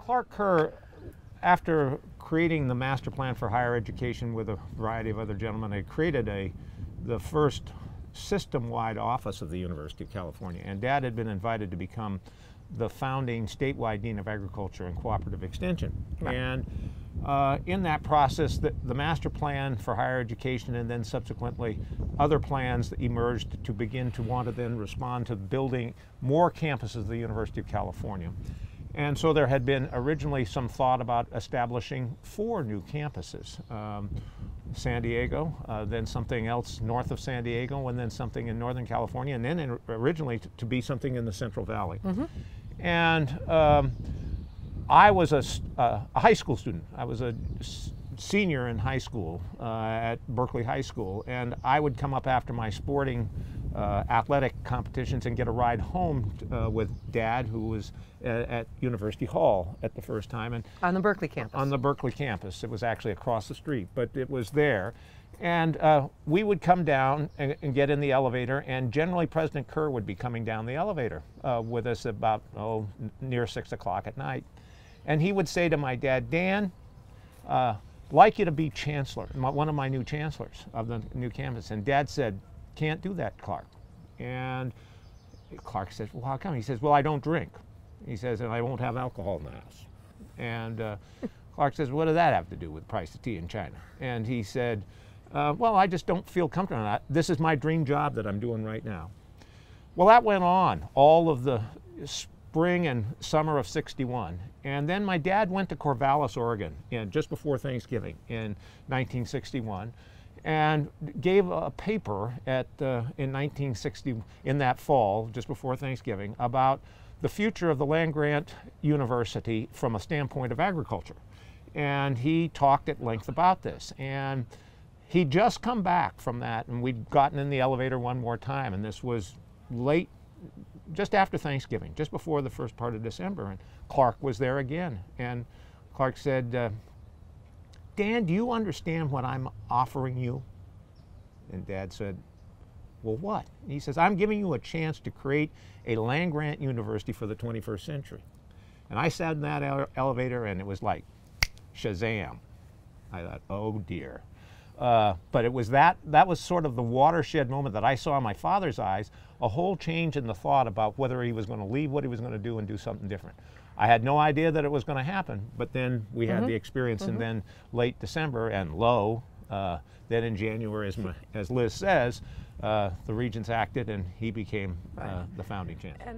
Clark Kerr, after creating the master plan for higher education with a variety of other gentlemen, had created the first system-wide office of the University of California. And Dad had been invited to become the founding statewide Dean of Agriculture and Cooperative Extension. Right. And in that process, the master plan for higher education and then subsequently other plans that emerged to begin to want to then respond to building more campuses of the University of California. And so there had been originally some thought about establishing 4 new campuses. San Diego, then something else north of San Diego, and then something in Northern California, and then originally to be something in the Central Valley. Mm-hmm. And I was a high school student. I was a senior in high school at Berkeley High School, and I would come up after my sporting athletic competitions and get a ride home with Dad, who was at University Hall at the first time. And on the Berkeley campus? On the Berkeley campus. It was actually across the street, but it was there. And we would come down and get in the elevator, and generally President Kerr would be coming down the elevator with us about, near 6 o'clock at night. And he would say to my dad, "Dan, like you to be chancellor," one of my new chancellors of the new campus. And Dad said, "Can't do that, Clark." And Clark says, "Well, how come?" He says, "Well, I don't drink." He says, "And I won't have alcohol in the house." And Clark says, "What does that have to do with the price of tea in China?" And he said, "Well, I just don't feel comfortable in that. This is my dream job that I'm doing right now." Well, that went on all of the spring and summer of '61. And then my dad went to Corvallis, Oregon, just before Thanksgiving in 1961. And gave a paper in 1960, in that fall, just before Thanksgiving, about the future of the land-grant university from a standpoint of agriculture. And he talked at length about this. And he'd just come back from that, and we'd gotten in the elevator one more time, and this was late, just after Thanksgiving, just before the first part of December, and Clark was there again. And Clark said, "Dan, do you understand what I'm offering you?" And Dad said, "Well, what?" And he says, "I'm giving you a chance to create a land-grant university for the 21st century." And I sat in that elevator, and it was like, Shazam. I thought, oh dear. But it was that was sort of the watershed moment that I saw in my father's eyes, a whole change in the thought about whether he was going to leave what he was going to do and do something different. I had no idea that it was going to happen, but then we had the experience, and then late December, and lo, then in January, as Liz says, the Regents acted, and he became the founding chancellor.